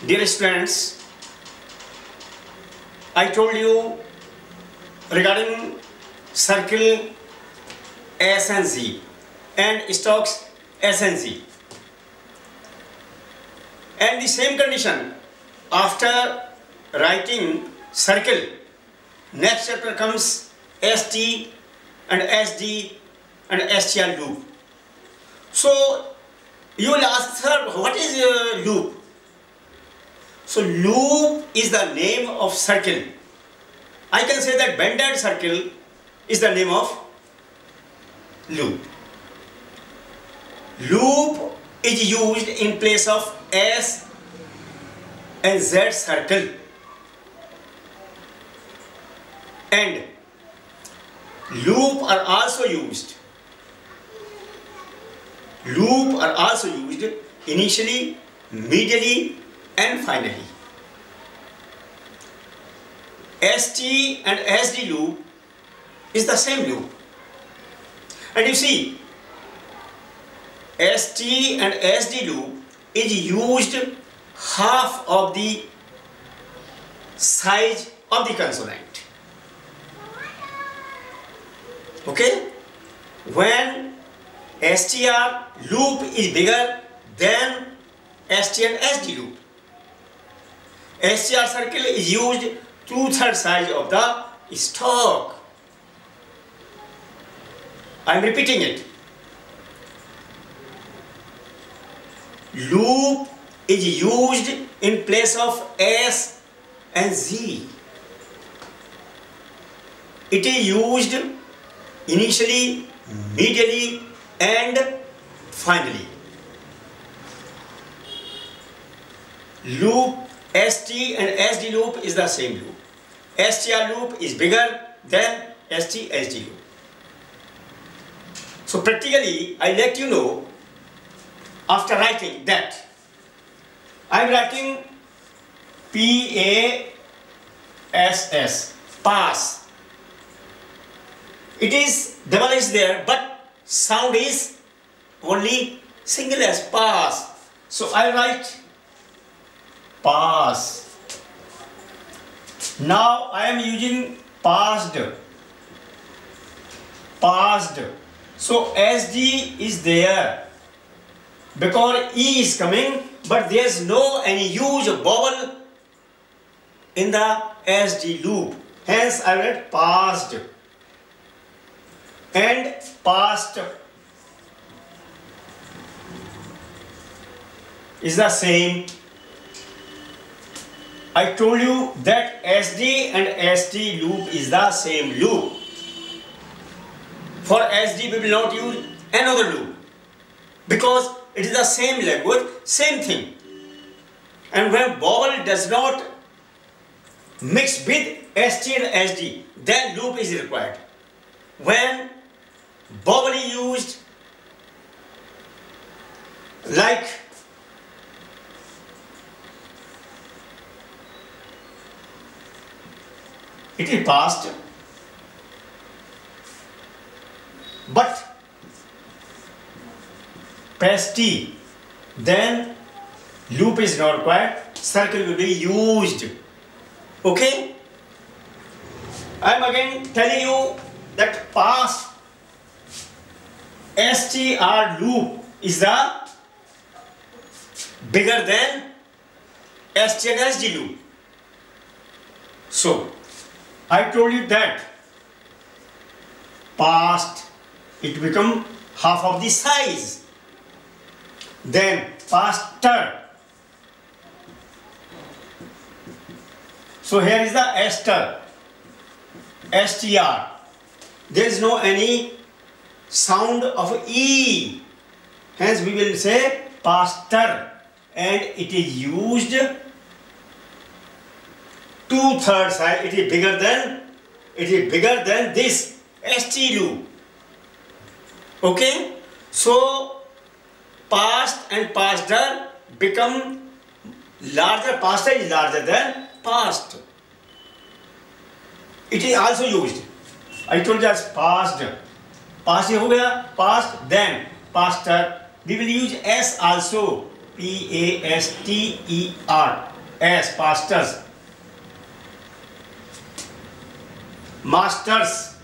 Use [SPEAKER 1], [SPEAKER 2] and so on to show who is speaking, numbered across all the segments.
[SPEAKER 1] Dear students, I told you regarding circle S and Z and Stokes S and Z, and the same condition after writing circle, next chapter comes ST and SD and STR loop. So you will ask, sir, what is a loop? So loop is the name of circle. I can say that bended circle is the name of loop. Loop is used in place of S and Z circle, and loop are also used. Loop are also used initially, medially, and finally. ST and SD loop is the same loop, and you see ST and SD loop is used half of the size of the consonant. Okay, when STR loop is bigger than ST and SD loop, STR circle is used 2/3 size of the Stokes. I am repeating it. Loop is used in place of S and Z. It is used initially, medially, and finally. Loop ST and SD loop is the same loop. STR loop is bigger than ST SD loop. So practically, I let you know after writing that I am writing PASS, pass. It is double S there, but sound is only single S, pass. So I write pass. Now I am using passed. Passed. So SD is there because E is coming, but there is no any use of vowel in the SD loop. Hence I write passed and past is the same. I told you that SD and ST loop is the same loop. For SD we will not use another loop because it is the same language, same thing. And when vowel does not mix with ST and SD, then loop is required. When vowel is used like it is past, but past T, then loop is not required, circle will be used. Okay, I am again telling you that past STR loop is the bigger than ST and SD loop. So I told you that past it become half of the size, then paster. So here is the ester, STR. There is no any sound of E, hence we will say paster, and it is used 2/3 size. It is bigger than this ST loop. Okay, so past and paster become larger. Paster is larger than past. It is also used. I told you as past. Past हो गया, past, then paster. We will use S also, PASTER. as pastors, masters,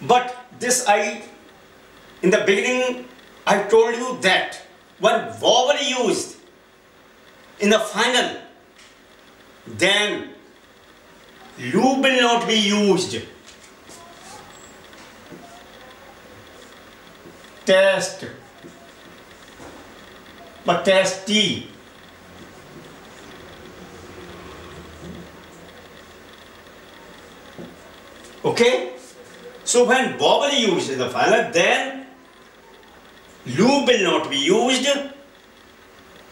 [SPEAKER 1] but this in the beginning I told you that when vowel used in the final, then loop will not be used. Test, but testy. Okay? So when vowel used in the final, then loop will not be used,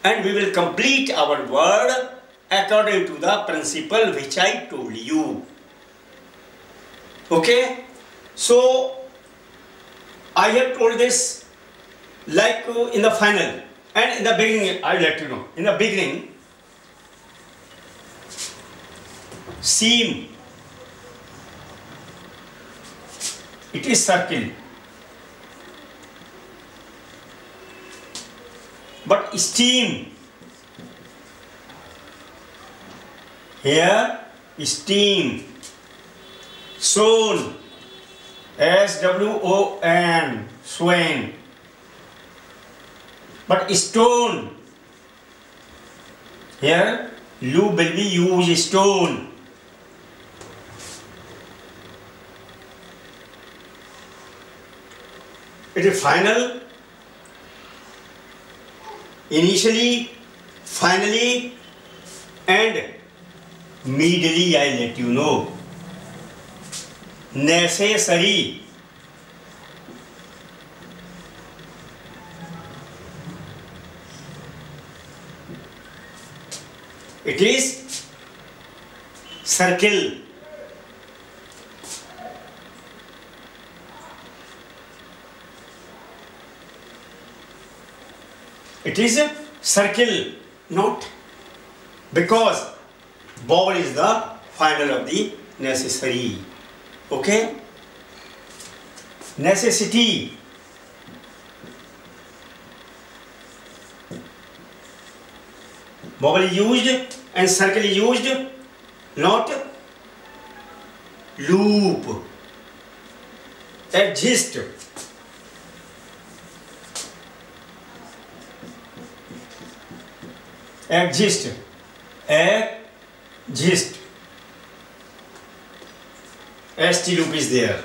[SPEAKER 1] and we will complete our word according to the principle which I told you. Okay? So I have told this like in the final, and in the beginning I will let you know. In the beginning, seam, it is circle, but steam, here steam, sown, S-W-O-N, swain, but stone, here loop will be used, stone. It is final, initially, finally, and medially I let you know. Necessary. It is circle. It is a circle, not because vowel is the final of the necessary. Okay? Necessity. Vowel is used and circle is used, not loop. Exist. Exist. Exist. ST loop is there.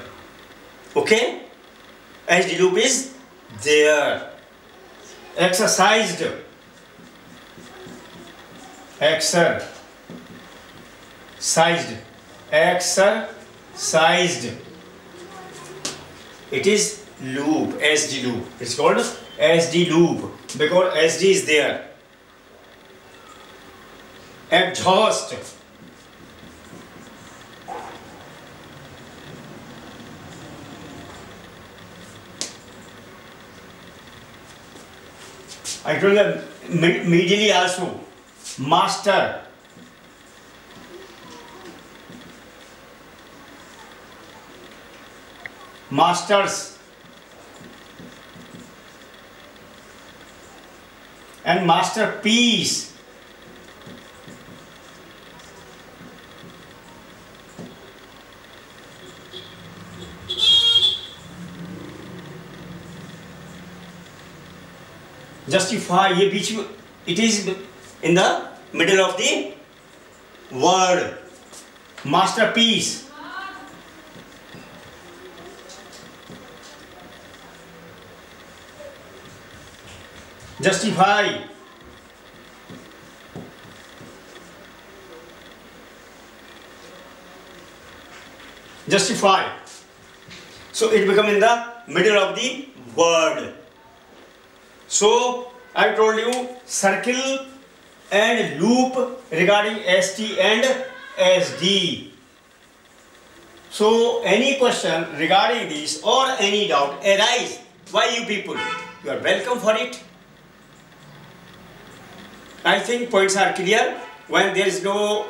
[SPEAKER 1] Okay? ST loop is there. Exercised. Exercised. Exercised. It is loop, SD loop. It's called SD loop because SD is there. Exhaust. I told you medially also. Master. Masters. And masterpiece. Justify, ये बीच में, it is in the middle of the word. Masterpiece. Justify. Justify. So it become in the middle of the word. So I told you circle and loop regarding ST and SD. So any question regarding this or any doubt arise, why you people, you are welcome for it. I think points are clear. When there is no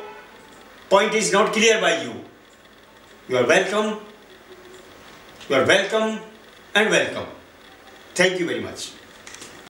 [SPEAKER 1] point is not clear by you, you are welcome You are welcome and welcome. Thank you very much.